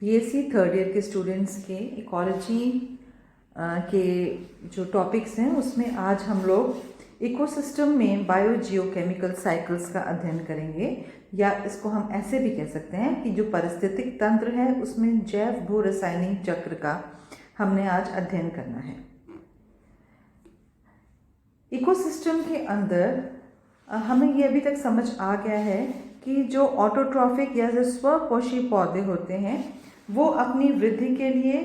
BSc third year के students के ecology के जो टॉपिक्स हैं उसमें आज हम लोग इकोसिस्टम में बायो जियोकेमिकल साइकिल्स का अध्ययन करेंगे, या इसको हम ऐसे भी कह सकते हैं कि जो पारिस्थितिक तंत्र है उसमें जैव भू रासायनिक चक्र का हमने आज अध्ययन करना है। इकोसिस्टम के अंदर हमें ये अभी तक समझ आ गया है कि जो ऑटोट्रॉफिक या जो स्वपोषी पौधे होते हैं वो अपनी वृद्धि के लिए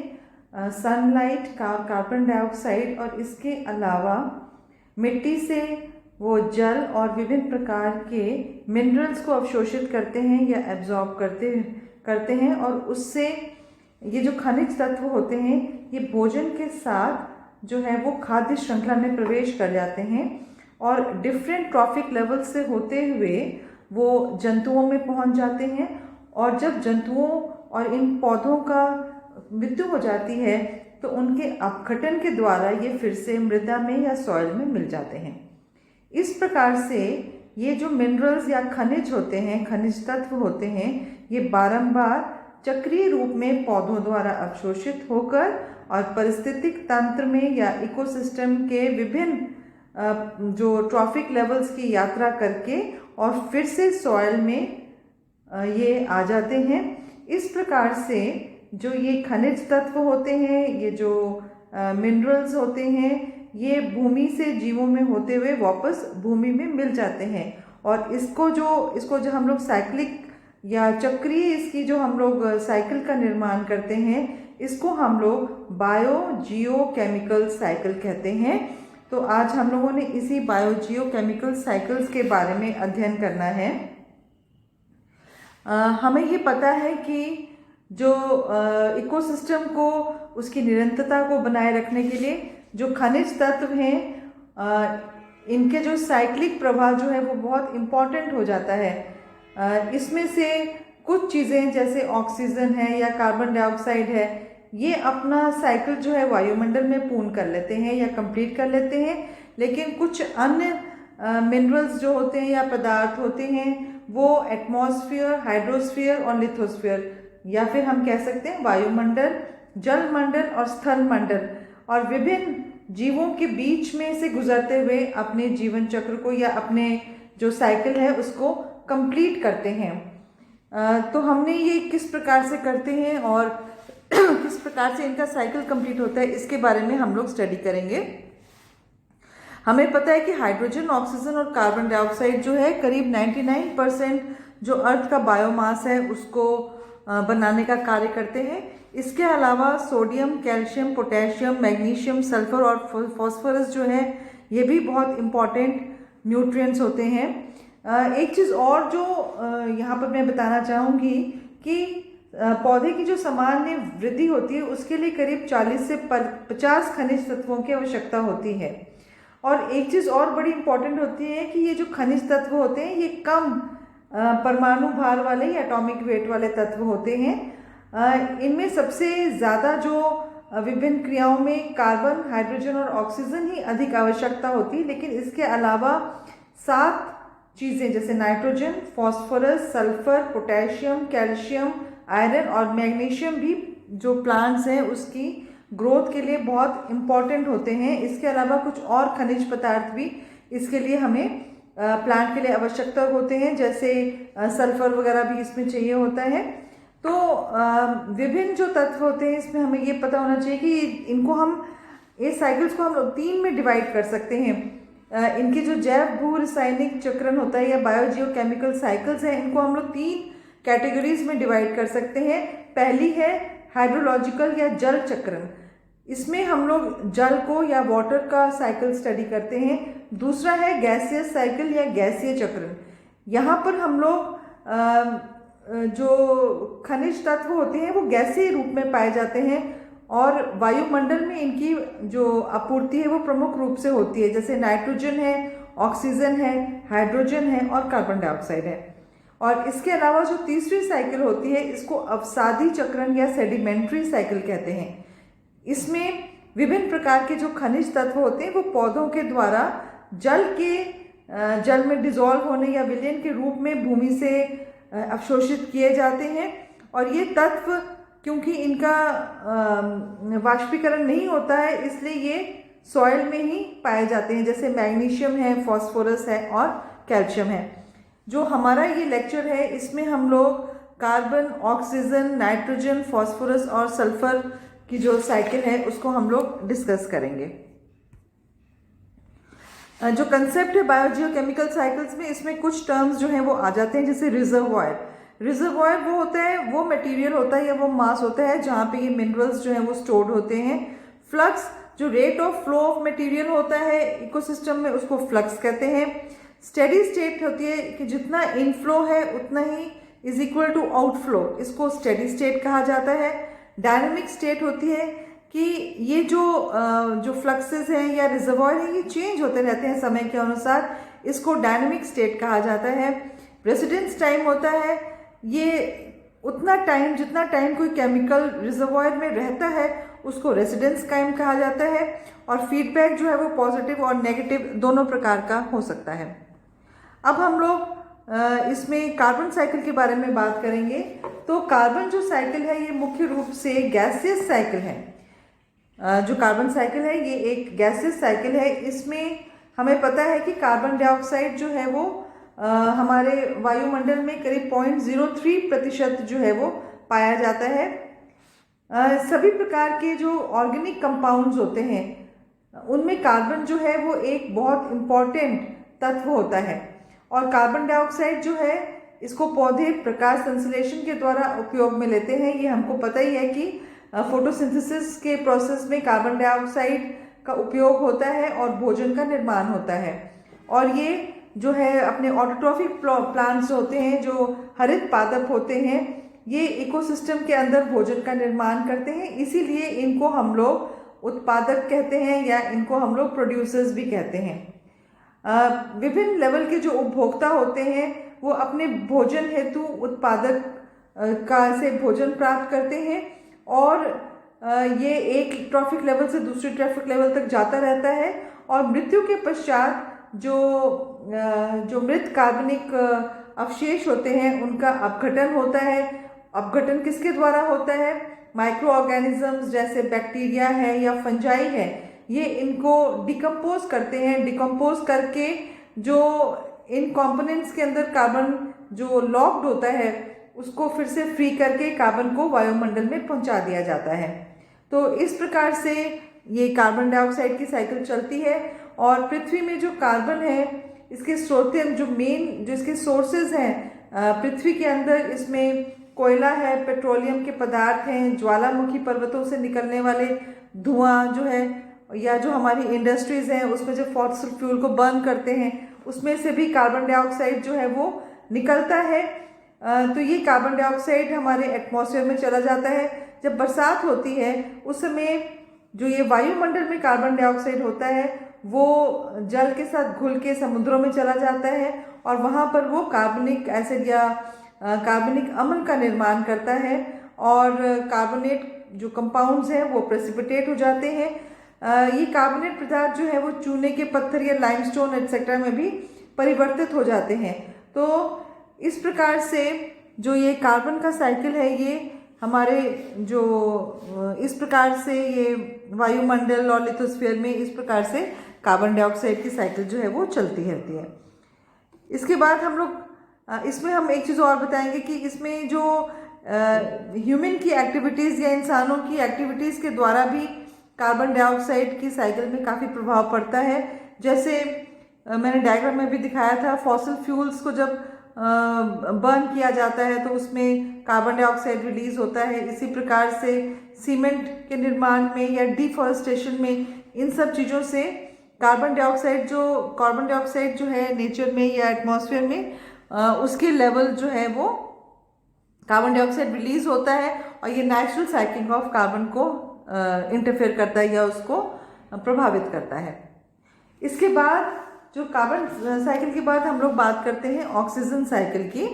सनलाइट का कार्बन डाइऑक्साइड और इसके अलावा मिट्टी से वो जल और विभिन्न प्रकार के मिनरल्स को अवशोषित करते हैं या एब्जॉर्ब करते हैं, और उससे ये जो खनिज तत्व होते हैं ये भोजन के साथ जो है वो खाद्य श्रृंखला में प्रवेश कर जाते हैं और डिफरेंट ट्रॉफिक लेवल से होते हुए वो जंतुओं में पहुंच जाते हैं। और जब जंतुओं और इन पौधों का मृत्यु हो जाती है तो उनके अपघटन के द्वारा ये फिर से मृदा में या सॉइल में मिल जाते हैं। इस प्रकार से ये जो मिनरल्स या खनिज होते हैं, खनिज तत्व होते हैं, ये बारंबार चक्रीय रूप में पौधों द्वारा अवशोषित होकर और पारिस्थितिक तंत्र में या इकोसिस्टम के विभिन्न जो ट्रॉफिक लेवल्स की यात्रा करके और फिर से सॉइल में ये आ जाते हैं। इस प्रकार से जो ये खनिज तत्व होते हैं, ये जो मिनरल्स होते हैं, ये भूमि से जीवों में होते हुए वापस भूमि में मिल जाते हैं। और इसको जो हम लोग साइक्लिक या चक्रीय इसकी जो हम लोग साइकिल का निर्माण करते हैं, इसको हम लोग बायो जियोकेमिकल साइकिल कहते हैं। तो आज हम लोगों ने इसी बायो जियोकेमिकल साइकिल्स के बारे में अध्ययन करना है। हमें ये पता है कि जो इकोसिस्टम को उसकी निरंतरता को बनाए रखने के लिए जो खनिज तत्व हैं, इनके जो साइक्लिक प्रवाह जो है वो बहुत इम्पॉर्टेंट हो जाता है। इसमें से कुछ चीज़ें जैसे ऑक्सीजन है या कार्बन डाइऑक्साइड है, ये अपना साइकिल जो है वायुमंडल में पूर्ण कर लेते हैं या कंप्लीट कर लेते हैं, लेकिन कुछ अन्य मिनरल्स जो होते हैं या पदार्थ होते हैं वो एटमॉस्फेयर, हाइड्रोस्फीयर और लिथोस्फीयर, या फिर हम कह सकते हैं वायुमंडल, जलमंडल और स्थल मंडल और विभिन्न जीवों के बीच में से गुजरते हुए अपने जीवन चक्र को या अपने जो साइकिल है उसको कंप्लीट करते हैं। तो हमने ये किस प्रकार से करते हैं और किस प्रकार से इनका साइकिल कंप्लीट होता है इसके बारे में हम लोग स्टडी करेंगे। हमें पता है कि हाइड्रोजन, ऑक्सीजन और कार्बन डाइऑक्साइड जो है करीब 99% जो अर्थ का बायोमास है उसको बनाने का कार्य करते हैं। इसके अलावा sodium, calcium, potassium, magnesium, sulphur और फॉस्फोरस जो है ये भी बहुत इम्पॉर्टेंट न्यूट्रिएंट्स होते हैं। एक चीज़ और जो यहाँ पर मैं बताना चाहूँगी कि पौधे की जो सामान्य वृद्धि होती है उसके लिए करीब 40 से 50 खनिज तत्वों की आवश्यकता होती है। और एक चीज़ और बड़ी इम्पॉर्टेंट होती है कि ये जो खनिज तत्व होते हैं ये कम परमाणु भार वाले या एटॉमिक वेट वाले तत्व होते हैं। इनमें सबसे ज़्यादा जो विभिन्न क्रियाओं में कार्बन, हाइड्रोजन और ऑक्सीजन ही अधिक आवश्यकता होती है, लेकिन इसके अलावा 7 चीज़ें जैसे nitrogen, phosphorus, sulphur, potassium, calcium, iron और मैग्नीशियम भी जो प्लांट्स हैं उसकी ग्रोथ के लिए बहुत इम्पॉर्टेंट होते हैं। इसके अलावा कुछ और खनिज पदार्थ भी इसके लिए हमें प्लांट के लिए आवश्यकता होते हैं, जैसे सल्फर वगैरह भी इसमें चाहिए होता है। तो विभिन्न जो तत्व होते हैं इसमें हमें ये पता होना चाहिए कि इनको हम इस साइकिल्स को हम लोग 3 में डिवाइड कर सकते हैं। इनके जो जैव भू रासायनिक चक्रण होता है या बायो जियोकेमिकल साइकिल्स हैं, इनको हम लोग 3 कैटेगरीज में डिवाइड कर सकते हैं। पहली है हाइड्रोलॉजिकल या जल चक्रण, इसमें हम लोग जल को या वाटर का साइकिल स्टडी करते हैं। दूसरा है गैसियस साइकिल या गैसीय चक्रण, यहाँ पर हम लोग जो खनिज तत्व होते हैं वो गैसीय रूप में पाए जाते हैं और वायुमंडल में इनकी जो आपूर्ति है वो प्रमुख रूप से होती है, जैसे नाइट्रोजन है, ऑक्सीजन है, हाइड्रोजन है और कार्बन डाइऑक्साइड है। और इसके अलावा जो तीसरी साइकिल होती है इसको अवसादी चक्रण या सेडिमेंट्री साइकिल कहते हैं। इसमें विभिन्न प्रकार के जो खनिज तत्व होते हैं वो पौधों के द्वारा जल में डिजोल्व होने या विलयन के रूप में भूमि से अवशोषित किए जाते हैं और ये तत्व क्योंकि इनका वाष्पीकरण नहीं होता है, इसलिए ये सॉइल में ही पाए जाते हैं, जैसे मैग्नीशियम है, फॉस्फोरस है और कैल्शियम है। जो हमारा ये लेक्चर है इसमें हम लोग कार्बन, ऑक्सीजन, नाइट्रोजन, फॉस्फोरस और सल्फर की जो साइकिल है उसको हम लोग डिस्कस करेंगे। जो कंसेप्ट है बायोजियोकेमिकल साइकिल्स में, इसमें कुछ टर्म्स जो हैं वो आ जाते हैं, जैसे रिजर्वॉयर। रिजर्वॉयर वो होता है, वो मटेरियल होता है या वो मास होता है जहाँ पे ये मिनरल्स जो हैं वो स्टोर्ड होते हैं। फ्लक्स, जो rate of flow of material होता है इकोसिस्टम में, उसको फ्लक्स कहते हैं। स्टेडी स्टेट होती है कि जितना इनफ्लो है उतना ही इज इक्वल टू आउटफ्लो, इसको स्टेडी स्टेट कहा जाता है। डायनेमिक स्टेट होती है कि ये जो फ्लक्सेस हैं या रिजर्वॉयर हैं ये चेंज होते रहते हैं समय के अनुसार, इसको डायनेमिक स्टेट कहा जाता है। रेसिडेंस टाइम होता है, ये उतना टाइम जितना टाइम कोई केमिकल रिजर्वॉयर में रहता है उसको रेसिडेंस टाइम कहा जाता है। और फीडबैक जो है वो पॉजिटिव और नेगेटिव दोनों प्रकार का हो सकता है। अब हम लोग इसमें कार्बन साइकिल के बारे में बात करेंगे। तो कार्बन जो साइकिल है ये मुख्य रूप से गैसियस साइकिल है। जो कार्बन साइकिल है ये एक गैसियस साइकिल है। इसमें हमें पता है कि कार्बन डाइऑक्साइड जो है वो हमारे वायुमंडल में करीब 0.03% जो है वो पाया जाता है। सभी प्रकार के जो ऑर्गेनिक कंपाउंड्स होते हैं उनमें कार्बन जो है वो एक बहुत इम्पॉर्टेंट तत्व होता है। और कार्बन डाइऑक्साइड जो है इसको पौधे प्रकाश संश्लेषण के द्वारा उपयोग में लेते हैं। ये हमको पता ही है कि फोटोसिंथेसिस के प्रोसेस में कार्बन डाइऑक्साइड का उपयोग होता है और भोजन का निर्माण होता है। और ये जो है अपने ऑटोट्रॉफिक प्लांट्स होते हैं, जो हरित पादप होते हैं, ये इकोसिस्टम के अंदर भोजन का निर्माण करते हैं, इसीलिए इनको हम लोग उत्पादक कहते हैं या इनको हम लोग प्रोड्यूसर्स भी कहते हैं। विभिन्न लेवल के जो उपभोक्ता होते हैं वो अपने भोजन हेतु उत्पादक का से भोजन प्राप्त करते हैं और ये एक ट्रॉफिक लेवल से दूसरे ट्रॉफिक लेवल तक जाता रहता है। और मृत्यु के पश्चात जो मृत कार्बनिक अवशेष होते हैं उनका अपघटन होता है। अपघटन किसके द्वारा होता है? माइक्रो ऑर्गेनिजम्स जैसे बैक्टीरिया है या फंजाई है, ये इनको डिकम्पोज करते हैं। डिकम्पोज करके जो इन कंपोनेंट्स के अंदर कार्बन जो लॉक्ड होता है उसको फिर से फ्री करके कार्बन को वायुमंडल में पहुंचा दिया जाता है। तो इस प्रकार से ये कार्बन डाइऑक्साइड की साइकिल चलती है। और पृथ्वी में जो कार्बन है इसके स्रोत जो इसके सोर्सेज हैं पृथ्वी के अंदर, इसमें कोयला है, पेट्रोलियम के पदार्थ हैं, ज्वालामुखी पर्वतों से निकलने वाले धुआं जो है, या जो हमारी इंडस्ट्रीज हैं उसमें जो फॉसिल फ्यूल को बर्न करते हैं उसमें से भी कार्बन डाइऑक्साइड जो है वो निकलता है। तो ये कार्बन डाइऑक्साइड हमारे एटमॉस्फेयर में चला जाता है। जब बरसात होती है उस समय जो ये वायुमंडल में कार्बन डाइऑक्साइड होता है वो जल के साथ घुल के समुद्रों में चला जाता है और वहाँ पर वो कार्बनिक एसिड या कार्बनिक अम्ल का निर्माण करता है और कार्बोनेट जो कंपाउंड्स हैं वो प्रेसिपिटेट हो जाते हैं। ये कार्बोनेट पदार्थ जो है वो चूने के पत्थर या लाइमस्टोन एटसेट्रा में भी परिवर्तित हो जाते हैं। तो इस प्रकार से जो ये कार्बन का साइकिल है ये हमारे जो इस प्रकार से ये वायुमंडल और लिथोस्फीयर में इस प्रकार से कार्बन डाइऑक्साइड की साइकिल जो है वो चलती रहती है। इसके बाद हम लोग इसमें हम एक चीज़ और बताएंगे कि इसमें जो ह्यूमन की एक्टिविटीज़ या इंसानों की एक्टिविटीज़ के द्वारा भी कार्बन डाइऑक्साइड की साइकिल में काफ़ी प्रभाव पड़ता है। जैसे मैंने डायग्राम में भी दिखाया था, फॉसिल फ्यूल्स को जब बर्न किया जाता है तो उसमें कार्बन डाइऑक्साइड रिलीज होता है। इसी प्रकार से सीमेंट के निर्माण में या डिफॉरेस्टेशन में, इन सब चीज़ों से कार्बन डाइऑक्साइड जो है नेचर में या एटमॉस्फेयर में उसके लेवल जो है वो कार्बन डाइऑक्साइड रिलीज होता है और ये नेचुरल साइकिलिंग ऑफ कार्बन को इंटरफेयर करता है या उसको प्रभावित करता है। इसके बाद जो कार्बन साइकिल के बाद हम लोग बात करते हैं ऑक्सीजन साइकिल की।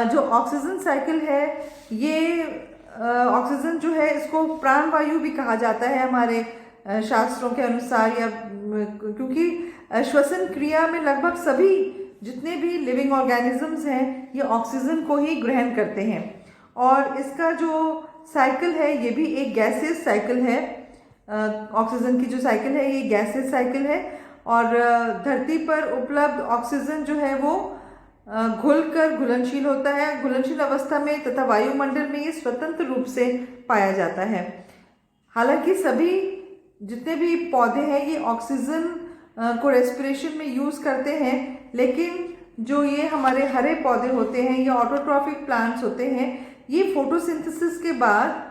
जो ऑक्सीजन साइकिल है ये ऑक्सीजन जो है इसको प्राणवायु भी कहा जाता है हमारे शास्त्रों के अनुसार, या क्योंकि श्वसन क्रिया में लगभग सभी जितने भी लिविंग ऑर्गेनिजम्स हैं ये ऑक्सीजन को ही ग्रहण करते हैं। और इसका जो साइकिल है ये भी एक गैसेस साइकिल है। ऑक्सीजन की जो साइकिल है ये गैसेस साइकिल है, और धरती पर उपलब्ध ऑक्सीजन जो है वो घुलकर घुलनशील होता है घुलनशील अवस्था में, तथा वायुमंडल में ये स्वतंत्र रूप से पाया जाता है। हालांकि सभी जितने भी पौधे हैं ये ऑक्सीजन को रेस्पिरेशन में यूज़ करते हैं, लेकिन जो ये हमारे हरे पौधे होते हैं, ये ऑटोट्रॉफिक प्लांट्स होते हैं, ये फोटोसिंथेसिस के बाद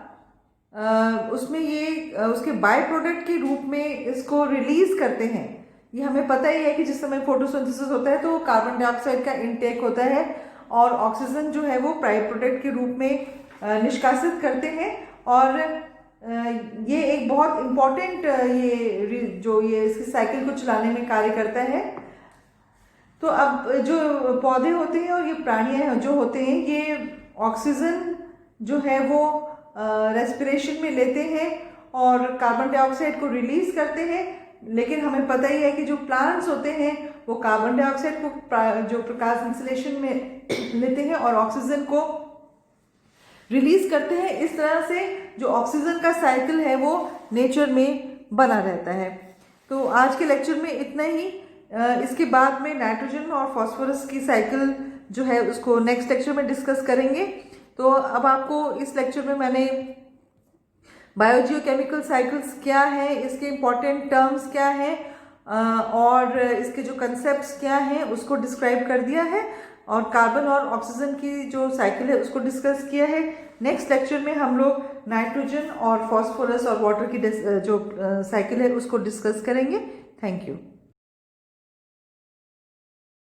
उसमें ये उसके बाय प्रोडक्ट के रूप में इसको रिलीज करते हैं। ये हमें पता ही है कि जिस समय फोटोसिंथेसिस होता है तो कार्बन डाइऑक्साइड का इनटेक होता है और ऑक्सीजन जो है वो बाय प्रोडक्ट के रूप में निष्कासित करते हैं। और ये एक बहुत इम्पॉर्टेंट ये इसकी साइकिल को चलाने में कार्य करता है। तो अब जो पौधे होते हैं और ये प्राणी जो होते हैं ये ऑक्सीजन जो है वो रेस्पिरेशन में लेते हैं और कार्बन डाइऑक्साइड को रिलीज करते हैं, लेकिन हमें पता ही है कि जो प्लांट्स होते हैं वो कार्बन डाइऑक्साइड को जो प्रकाश संश्लेषण में लेते हैं और ऑक्सीजन को रिलीज करते हैं। इस तरह से जो ऑक्सीजन का साइकिल है वो नेचर में बना रहता है। तो आज के लेक्चर में इतना ही। इसके बाद में नाइट्रोजन और फास्फोरस की साइकिल जो है उसको नेक्स्ट लेक्चर में डिस्कस करेंगे। तो अब आपको इस लेक्चर में मैंने बायोजियोकेमिकल साइकिल्स क्या है, इसके इम्पॉर्टेंट टर्म्स क्या हैं और इसके जो कंसेप्ट्स क्या हैं उसको डिस्क्राइब कर दिया है, और कार्बन और ऑक्सीजन की जो साइकिल है उसको डिस्कस किया है। नेक्स्ट लेक्चर में हम लोग नाइट्रोजन और फास्फोरस और वाटर की जो साइकिल है उसको डिस्कस करेंगे। Thank you.